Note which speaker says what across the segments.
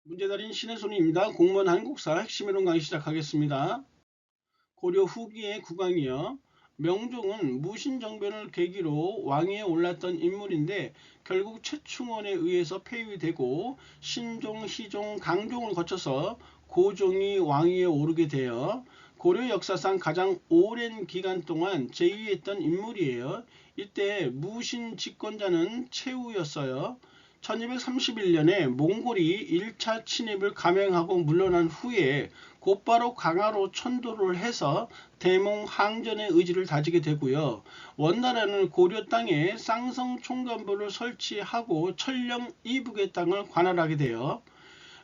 Speaker 1: 문제달인 신의 손입니다. 공무원 한국사 핵심이론 강의 시작하겠습니다. 고려 후기의 국왕이요. 명종은 무신정변을 계기로 왕위에 올랐던 인물인데 결국 최충원에 의해서 폐위되고 신종, 희종, 강종을 거쳐서 고종이 왕위에 오르게 되어 고려 역사상 가장 오랜 기간 동안 재위했던 인물이에요. 이때 무신 집권자는 최후였어요. 1231년에 몽골이 1차 침입을 감행하고 물러난 후에 곧바로 강화로 천도를 해서 대몽 항전의 의지를 다지게 되고요. 원나라는 고려 땅에 쌍성 총관부를 설치하고 천령 이북의 땅을 관할하게 되어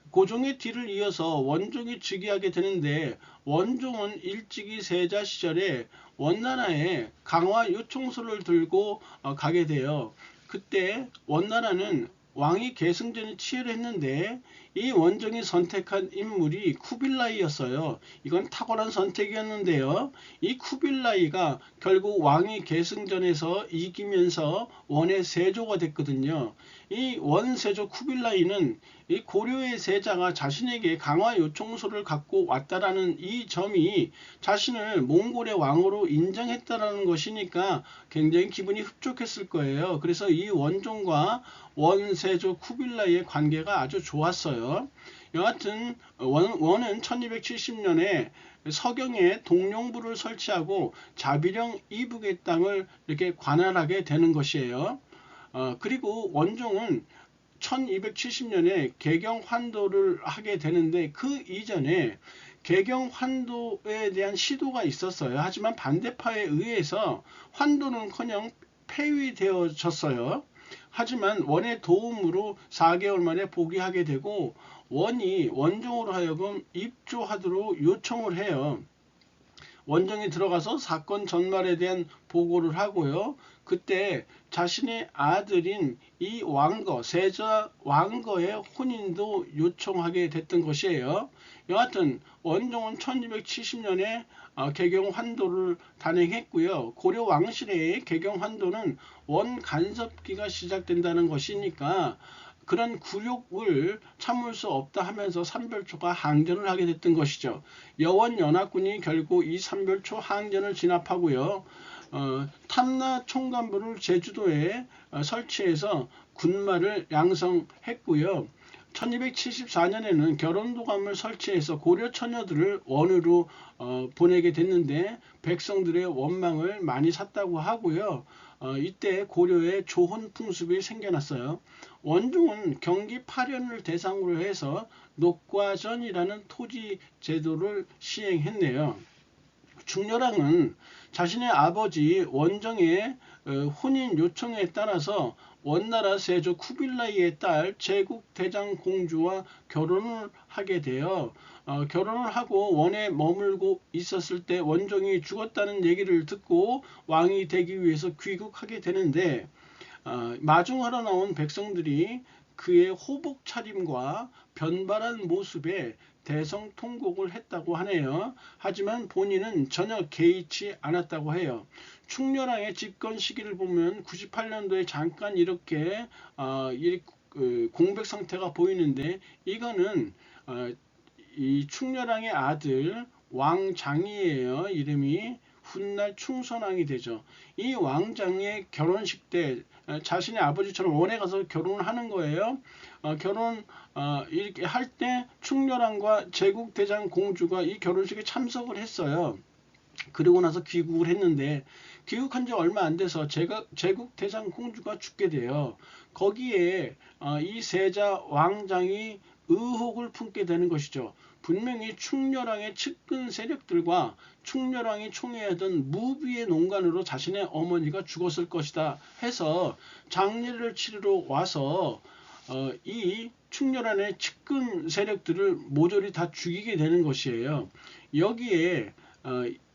Speaker 1: 고종의 뒤를 이어서 원종이 즉위하게 되는데, 원종은 일찍이 세자 시절에 원나라에 강화 요청서를 들고 가게 돼요. 그때 원나라는 왕위 계승전이 치열했는데 이 원종이 선택한 인물이 쿠빌라이였어요. 이건 탁월한 선택이었는데요. 이 쿠빌라이가 결국 왕위 계승전에서 이기면서 원의 세조가 됐거든요. 이 원세조 쿠빌라이는 이 고려의 세자가 자신에게 강화 요청서를 갖고 왔다라는 이 점이 자신을 몽골의 왕으로 인정했다라는 것이니까 굉장히 기분이 흡족했을 거예요. 그래서 이 원종과 원세조 쿠빌라이의 관계가 아주 좋았어요. 여하튼 원은 1270년에 서경에 동룡부를 설치하고 자비령 이북의 땅을 이렇게 관할하게 되는 것이에요. 그리고 원종은 1270년에 개경환도를 하게 되는데 그 이전에 개경환도에 대한 시도가 있었어요. 하지만 반대파에 의해서 환도는커녕 폐위되어졌어요. 하지만 원의 도움으로 4개월 만에 포기하게 되고 원이 원종으로 하여금 입조하도록 요청을 해요. 원정이 들어가서 사건 전말에 대한 보고를 하고요. 그때 자신의 아들인 이 왕거, 세자 왕거의 혼인도 요청하게 됐던 것이에요. 여하튼 원종은 1270년에 개경환도를 단행했고요. 고려 왕실의 개경환도는 원간섭기가 시작된다는 것이니까 그런 굴욕을 참을 수 없다 하면서 삼별초가 항전을 하게 됐던 것이죠. 여원연합군이 결국 이 삼별초 항전을 진압하고요. 탐나 총관부를 제주도에 설치해서 군마를 양성했고요. 1274년에는 결혼도감을 설치해서 고려 처녀들을 원으로 보내게 됐는데 백성들의 원망을 많이 샀다고 하고요. 이때 고려에 조혼 풍습이 생겨났어요. 원종은 경기 파련을 대상으로 해서 녹과전이라는 토지 제도를 시행했네요. 충렬왕은 자신의 아버지 원정의 혼인 요청에 따라서 원나라 세조 쿠빌라이의 딸 제국대장 공주와 결혼을 하게 되어 결혼을 하고 원에 머물고 있었을 때 원종이 죽었다는 얘기를 듣고 왕이 되기 위해서 귀국하게 되는데 마중하러 나온 백성들이 그의 호복 차림과 변발한 모습에 대성통곡을 했다고 하네요. 하지만 본인은 전혀 개의치 않았다고 해요. 충렬왕의 집권 시기를 보면 98년도에 잠깐 이렇게 공백 상태가 보이는데 이거는 이 충렬왕의 아들 왕장이에요. 이름이 훗날 충선왕이 되죠. 이 왕장의 결혼식 때 자신의 아버지처럼 원에 가서 결혼을 하는 거예요. 결혼 이렇게 할 때 충렬왕과 제국대장 공주가 이 결혼식에 참석을 했어요. 그리고 나서 귀국을 했는데 귀국한 지 얼마 안 돼서 제국대장 공주가 죽게 돼요. 거기에 이 세자 왕장이 의혹을 품게 되는 것이죠. 분명히 충렬왕의 측근 세력들과 충렬왕이 총애하던 무비의 농간으로 자신의 어머니가 죽었을 것이다 해서 장례를 치르러 와서 이 충렬왕의 측근 세력들을 모조리 다 죽이게 되는 것이에요. 여기에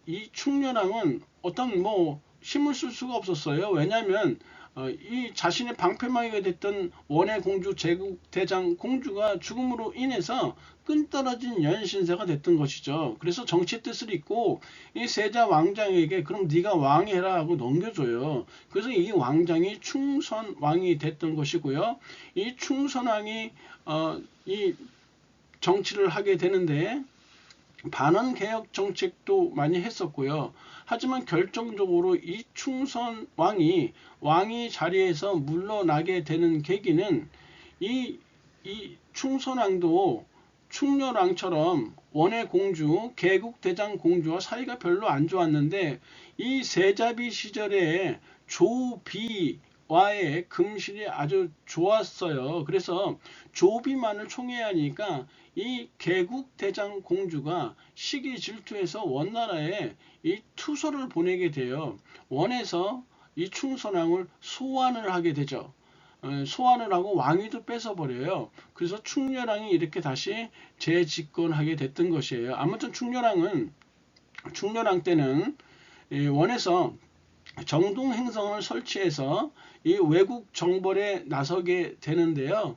Speaker 1: 이 충렬왕은 어떤 힘을 쓸 수가 없었어요. 왜냐하면 이 자신의 방패막이가 됐던 원의 공주 제국대장 공주가 죽음으로 인해서 끈떨어진 연신세가 됐던 것이죠. 그래서 정치의 뜻을 잇고 이 세자 왕장에게 그럼 네가 왕이 해라 하고 넘겨줘요. 그래서 이 왕장이 충선왕이 됐던 것이고요. 이 충선왕이 이 정치를 하게 되는데 반원 개혁 정책도 많이 했었고요. 하지만 결정적으로 이 충선 왕이 자리에서 물러나게 되는 계기는 이 충선왕도 충렬왕처럼 원의 공주, 개국대장 공주와 사이가 별로 안 좋았는데 이 세자비 시절에 조비와의 금실이 아주 좋았어요. 그래서 조비만을 총애하니까 이 개국대장 공주가 시기 질투해서 원나라에 이 투서를 보내게 돼요. 원에서 이 충선왕을 소환을 하게 되죠. 소환을 하고 왕위도 뺏어버려요. 그래서 충렬왕이 이렇게 다시 재집권하게 됐던 것이에요. 아무튼 충렬왕 때는 원에서 정동행성을 설치해서 이 외국 정벌에 나서게 되는데요.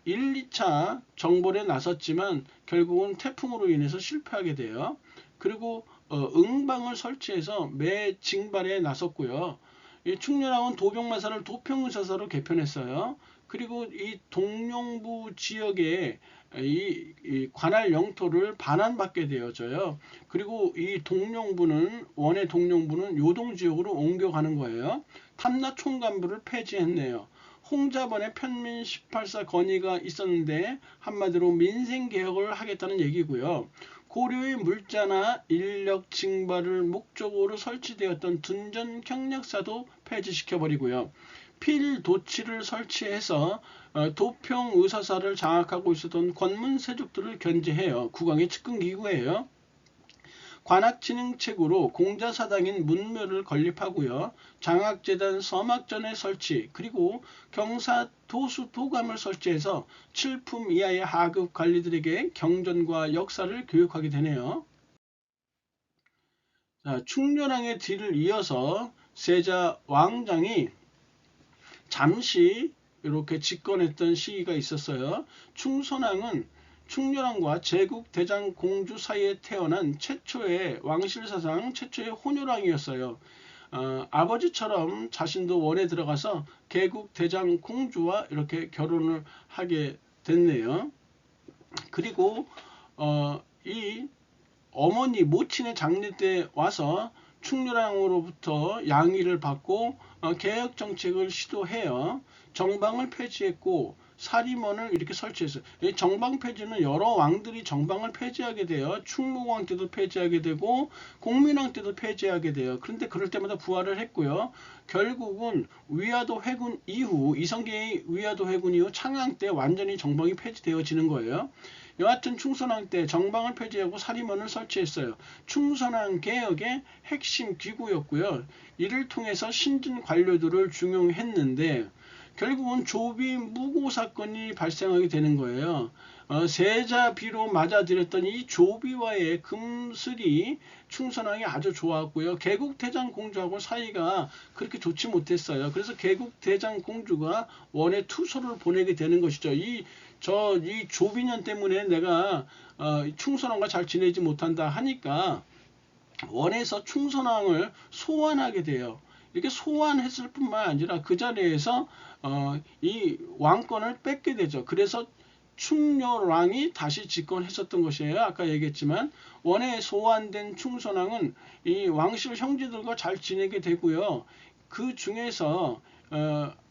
Speaker 1: 1, 2차 정벌에 나섰지만 결국은 태풍으로 인해서 실패하게 돼요. 그리고 응방을 설치해서 매징발에 나섰고요. 이 충렬왕은 도병마사를 도평의사사로 개편했어요. 그리고 이 동룡부 지역에 이 관할 영토를 반환받게 되어져요. 그리고 이 원의 동룡부는 요동지역으로 옮겨가는 거예요. 탐라 총간부를 폐지했네요. 홍자번의 편민 18사 건의가 있었는데 한마디로 민생개혁을 하겠다는 얘기고요. 고려의 물자나 인력 징발을 목적으로 설치되었던 둔전 경력사도 폐지시켜버리고요. 필도치를 설치해서 도평의사사를 장악하고 있었던 권문세족들을 견제해요. 국왕의 측근기구예요. 관악진흥책으로 공자사당인 문묘를 건립하고요. 장학재단 서막전의 설치 그리고 경사도수 도감을 설치해서 7품 이하의 하급 관리들에게 경전과 역사를 교육하게 되네요. 충렬왕의 뒤를 이어서 세자 왕장이 잠시 이렇게 집권했던 시기가 있었어요. 충선왕은 충렬왕과 제국대장 공주 사이에 태어난 최초의 왕실사상 최초의 혼혈왕이었어요. 아버지처럼 자신도 원에 들어가서 개국대장 공주와 이렇게 결혼을 하게 됐네요. 그리고 이 어머니 모친의 장례 때 와서 충렬왕으로부터 양위를 받고 개혁 정책을 시도해요. 정방을 폐지했고 사리먼을 이렇게 설치했어요. 정방 폐지는 여러 왕들이 정방을 폐지하게 돼요. 충무왕 때도 폐지하게 되고 공민왕 때도 폐지하게 돼요. 그런데 그럴 때마다 부활을 했고요. 결국은 위화도 회군 이후 이성계의 위화도 회군 이후 창왕 때 완전히 정방이 폐지되어지는 거예요. 여하튼 충선왕 때 정방을 폐지하고 사리먼을 설치했어요. 충선왕 개혁의 핵심 기구였고요. 이를 통해서 신진 관료들을 중용했는데 결국은 조비 무고 사건이 발생하게 되는 거예요. 세자비로 맞아들였던 이 조비와의 금슬이 충선왕이 아주 좋았고요. 개국대장 공주하고 사이가 그렇게 좋지 못했어요. 그래서 개국대장 공주가 원에 투서를 보내게 되는 것이죠. 이 조비년 때문에 내가 충선왕과 잘 지내지 못한다 하니까 원에서 충선왕을 소환하게 돼요. 이렇게 소환했을 뿐만 아니라 그 자리에서 이 왕권을 뺏게 되죠. 그래서 충렬왕이 다시 집권했었던 것이에요. 아까 얘기했지만 원에 소환된 충선왕은 이 왕실 형제들과 잘 지내게 되고요. 그 중에서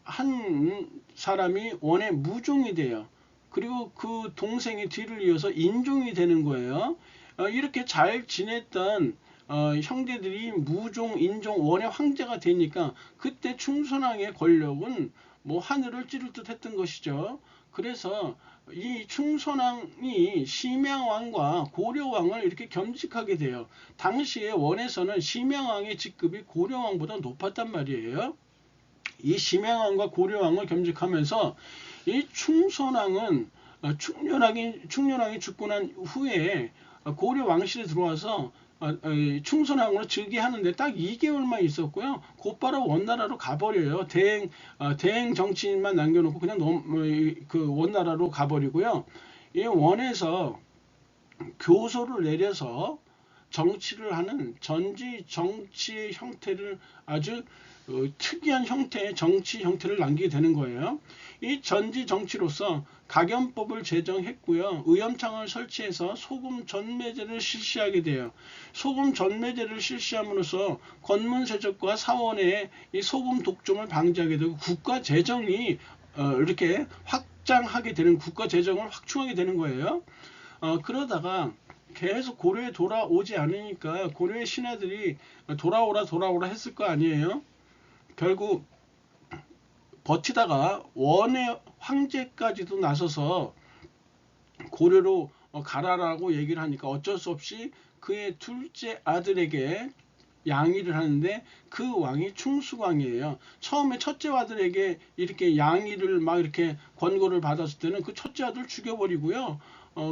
Speaker 1: 한 사람이 원의 무종이 돼요. 그리고 그 동생이 뒤를 이어서 인종이 되는 거예요. 이렇게 잘 지냈던 형제들이 무종, 인종, 원의 황제가 되니까 그때 충선왕의 권력은 뭐 하늘을 찌를 듯 했던 것이죠. 그래서 이 충선왕이 심양왕과 고려왕을 이렇게 겸직하게 돼요. 당시에 원에서는 심양왕의 직급이 고려왕보다 높았단 말이에요. 이 심양왕과 고려왕을 겸직하면서 이 충선왕은 충렬왕이 죽고 후에 고려 왕실에 들어와서 충선왕으로 즉위하는데 딱 2개월만 있었고요. 곧바로 원나라로 가버려요. 대행 정치인만 남겨놓고 그냥 그 원나라로 가버리고요. 이 원에서 교서를 내려서 정치를 하는 전지 정치의 형태를 아주 특이한 형태의 정치 형태를 남기게 되는 거예요. 이 전지 정치로서 각연법을 제정했고요. 의염창을 설치해서 소금 전매제를 실시하게 돼요. 소금 전매제를 실시함으로써 권문세족과 사원의 이 소금 독점을 방지하게 되고 국가 재정이 이렇게 확장하게 되는, 국가 재정을 확충하게 되는 거예요. 그러다가 계속 고려에 돌아오지 않으니까 고려의 신하들이 돌아오라 했을 거 아니에요. 결국 버티다가 원의 황제까지도 나서서 고려로 가라라고 얘기를 하니까 어쩔 수 없이 그의 둘째 아들에게 양위를 하는데, 그 왕이 충수광이에요. 처음에 첫째 아들에게 이렇게 양위를 막 이렇게 권고를 받았을 때는 그 첫째 아들 죽여버리고요.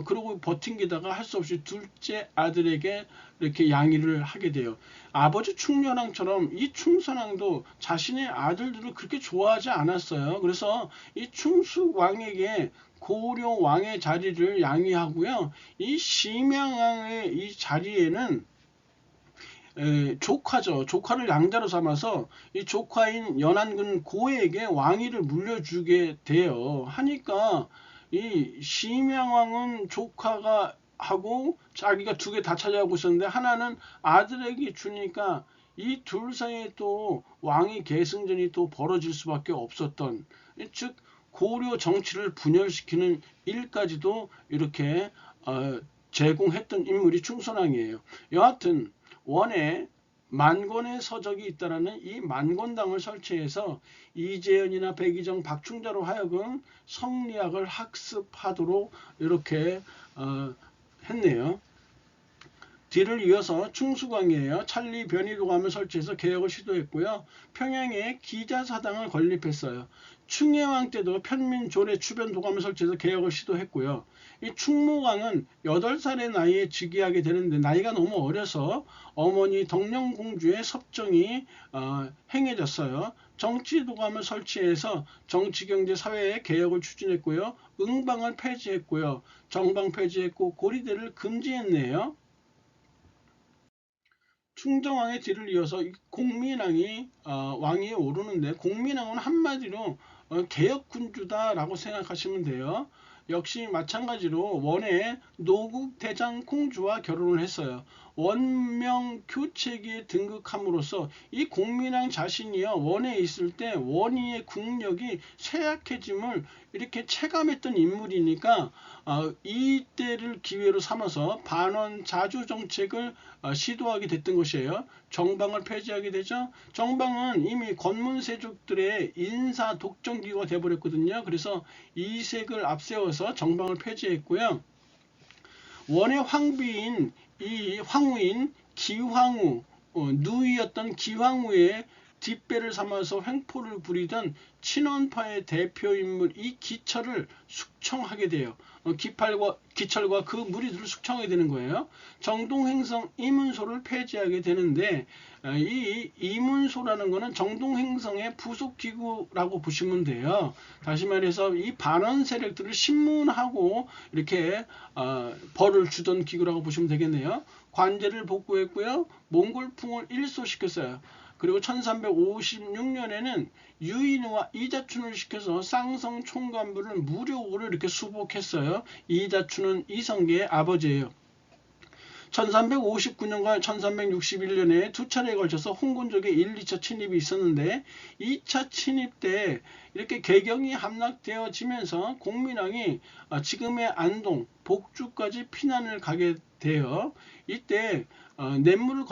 Speaker 1: 그러고 버틴기다가 할 수 없이 둘째 아들에게 이렇게 양위를 하게 돼요. 아버지 충렬왕처럼 이 충선왕도 자신의 아들들을 그렇게 좋아하지 않았어요. 그래서 이 충수왕에게 고려 왕의 자리를 양위하고요. 이 심양왕의 이 자리에는 조카죠. 조카를 양자로 삼아서 이 조카인 연안군 고에게 왕위를 물려주게 돼요. 하니까 이 심양왕은 조카가 하고 자기가 두 개 다 차지하고 있었는데 하나는 아들에게 주니까 이 둘 사이에 또 왕위 계승전이 또 벌어질 수밖에 없었던, 즉 고려 정치를 분열시키는 일까지도 이렇게 제공했던 인물이 충선왕이에요. 여하튼 원에 만권의 서적이 있다라는 이 만권당을 설치해서 이재현이나 백의정, 박충자로 하여금 성리학을 학습하도록 이렇게 했네요. 뒤를 이어서 충수광이에요. 찰리 변희도감을 설치해서 개혁을 시도했고요. 평양에 기자사당을 건립했어요. 충해왕 때도 편민조례 추변 도감을 설치해서 개혁을 시도했고요. 이 충무광은 8살의 나이에 즉위하게 되는데 나이가 너무 어려서 어머니 덕령공주의 섭정이 행해졌어요. 정치도감을 설치해서 정치경제 사회의 개혁을 추진했고요. 응방을 폐지했고요. 정방 폐지했고 고리대를 금지했네요. 충정왕의 뒤를 이어서 공민왕이 왕위에 오르는데, 공민왕은 한마디로 개혁군주다라고 생각하시면 돼요. 역시 마찬가지로 원의 노국대장 공주와 결혼을 했어요. 원명교체기에 등극함으로써 이 공민왕 자신이요, 원에 있을 때 원위의 국력이 쇠약해짐을 이렇게 체감했던 인물이니까 이때를 기회로 삼아서 반원 자주 정책을 시도하게 됐던 것이에요. 정방을 폐지하게 되죠. 정방은 이미 권문세족들의 인사 독점기구가 되어버렸거든요. 그래서 이색을 앞세워서 정방을 폐지했고요. 원의 황비인 이 황후인 기황후, 누이였던 기황후의 뒷배를 삼아서 횡포를 부리던 친원파의 대표인물 이 기철을 숙청하게 돼요. 기철과 그 무리들을 숙청하게 되는 거예요. 정동행성 이문소를 폐지하게 되는데, 이 이문소라는 것은 정동행성의 부속기구라고 보시면 돼요. 다시 말해서 이 반원 세력들을 신문하고 이렇게 벌을 주던 기구라고 보시면 되겠네요. 관제를 복구했고요. 몽골풍을 일소시켰어요. 그리고 1356년에는 유인우와 이자춘을 시켜서 쌍성 총관부를 무료로 이렇게 수복했어요. 이자춘은 이성계의 아버지예요. 1359년과 1361년에 두 차례에 걸쳐서 홍군족의 1, 2차 침입이 있었는데, 2차 침입 때 이렇게 개경이 함락되어지면서 공민왕이 지금의 안동, 복주까지 피난을 가게 돼요. 이때 냇물을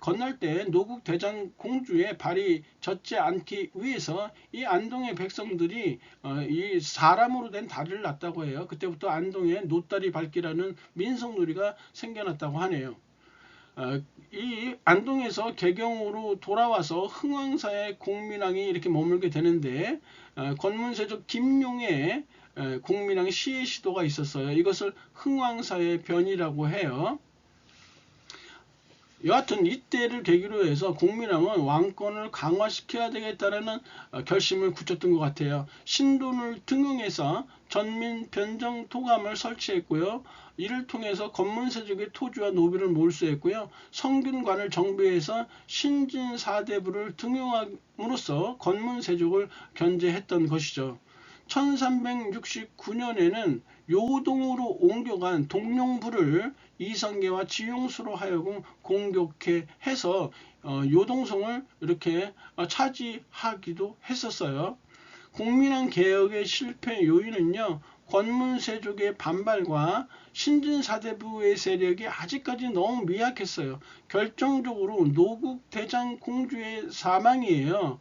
Speaker 1: 건널 때 노국 대장 공주의 발이 젖지 않기 위해서 이 안동의 백성들이 이 사람으로 된 다리를 놨다고 해요. 그때부터 안동에 노다리 밟기라는 민속놀이가 생겨났다고 하네요. 이 안동에서 개경으로 돌아와서 흥왕사의 공민왕이 이렇게 머물게 되는데, 권문세족 김용의 공민왕 시해 시도가 있었어요. 이것을 흥왕사의 변이라고 해요. 여하튼 이때를 계기로 해서 공민왕은 왕권을 강화시켜야 되겠다는 결심을 굳혔던 것 같아요. 신돈을 등용해서 전민 변정 토감을 설치했고요. 이를 통해서 건문세족의 토지와 노비를 몰수했고요. 성균관을 정비해서 신진 사대부를 등용함으로써 건문세족을 견제했던 것이죠. 1369년에는 요동으로 옮겨간 동룡부를 이성계와 지용수로 하여금 공격해 해서 요동성을 이렇게 차지하기도 했었어요. 공민왕 개혁의 실패 요인은요, 권문세족의 반발과 신진사대부의 세력이 아직까지 너무 미약했어요. 결정적으로 노국대장 공주의 사망이에요.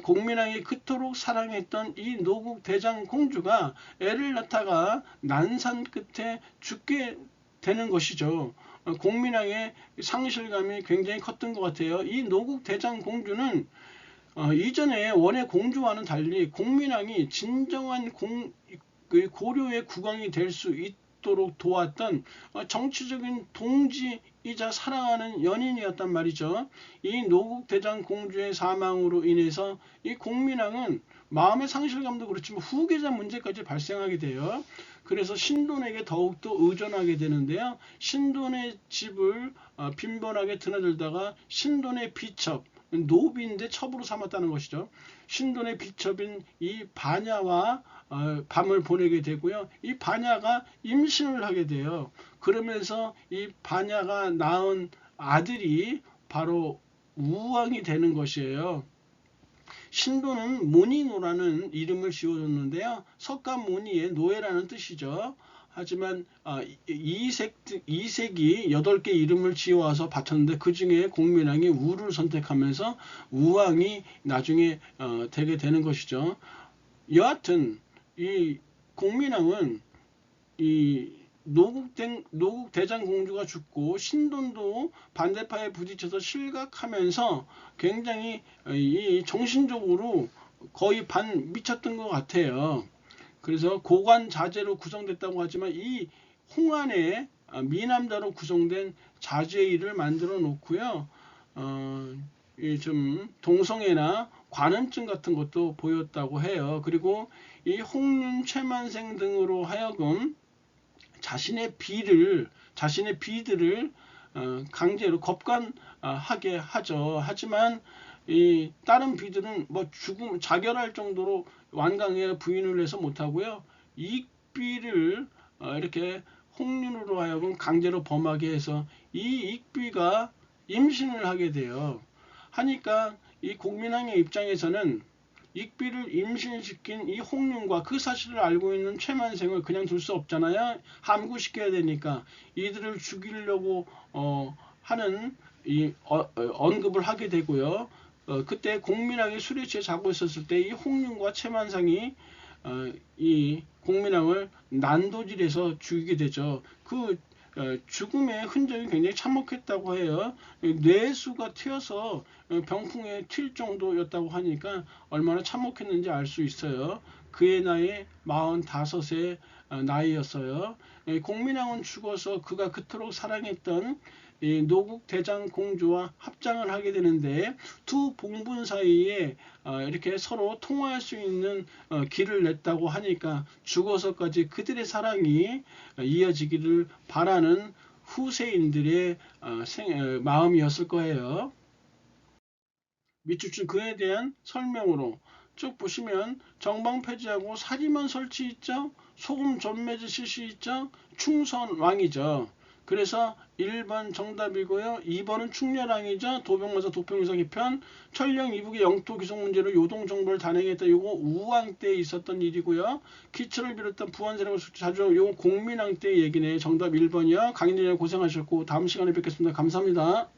Speaker 1: 공민왕이 그토록 사랑했던 이 노국대장 공주가 애를 낳다가 난산 끝에 죽게 되는 것이죠. 공민왕의 상실감이 굉장히 컸던 것 같아요. 이 노국대장 공주는 이전에 원의 공주와는 달리 공민왕이 진정한 고려의 국왕이 될 수 있도록 도왔던 정치적인 동지이자 사랑하는 연인이었단 말이죠. 이 노국대장 공주의 사망으로 인해서 이 공민왕은 마음의 상실감도 그렇지만 후계자 문제까지 발생하게 돼요. 그래서 신돈에게 더욱더 의존하게 되는데요. 신돈의 집을 빈번하게 드나들다가 신돈의 비첩, 노비인데 첩으로 삼았다는 것이죠. 신돈의 비첩인 이 반야와 밤을 보내게 되고요. 이 반야가 임신을 하게 돼요. 그러면서 이 반야가 낳은 아들이 바로 우왕이 되는 것이에요. 신도는 모니노라는 이름을 지어줬는데요. 석가모니의 노예라는 뜻이죠. 하지만 이색이 8개 이름을 지어와서 바쳤는데 그 중에 공민왕이 우를 선택하면서 우왕이 나중에 되게 되는 것이죠. 여하튼 이 공민왕은 이 노국대장 공주가 죽고 신돈도 반대파에 부딪혀서 실각하면서 굉장히 이 정신적으로 거의 반 미쳤던 것 같아요. 그래서 고관자재로 구성됐다고 하지만 이 홍안에 미남자로 구성된 자재일을 만들어 놓고요. 좀 동성애나 관음증 같은 것도 보였다고 해요. 그리고 이 홍륜, 최만생 등으로 하여금 자신의 비들을 강제로 겁간하게 하죠. 하지만 이 다른 비들은 뭐 자결할 정도로 완강에 부인을 해서 못하고요. 익비를 이렇게 홍륜으로 하여금 강제로 범하게 해서 이 익비가 임신을 하게 돼요. 하니까 이 공민왕의 입장에서는 익비를 임신시킨 이 홍륜과 그 사실을 알고 있는 최만생을 그냥 둘 수 없잖아요. 함구시켜야 되니까 이들을 죽이려고 하는 언급을 하게 되고요. 그때 공민왕이 술에 취해 자고 있었을 때 이 홍륜과 최만상이 이 공민왕을 난도질해서 죽이게 되죠. 그 죽음의 흔적이 굉장히 참혹했다고 해요. 뇌수가 튀어서 병풍에 튈 정도였다고 하니까 얼마나 참혹했는지 알 수 있어요. 그의 나이 45세 나이였어요. 공민왕은 죽어서 그가 그토록 사랑했던 노국대장 공주와 합장을 하게 되는데 두 봉분 사이에 이렇게 서로 통화할 수 있는 길을 냈다고 하니까 죽어서까지 그들의 사랑이 이어지기를 바라는 후세인들의 마음이었을 거예요. 밑줄 친 그에 대한 설명으로 쭉 보시면 정방 폐지하고 사리만 설치 있죠. 소금 전매제 실시 있죠. 충선왕이죠. 그래서 1번 정답이고요. 2번은 충렬왕이죠. 도병마사 도평유사 개편. 천령 이북의 영토 귀속 문제로 요동 정벌을 단행했다. 요거 우왕 때 있었던 일이고요. 기철을 비롯한 부안세력을 자주 요거 공민왕 때 얘기네. 정답 1번이요. 강의님 고생하셨고 다음 시간에 뵙겠습니다. 감사합니다.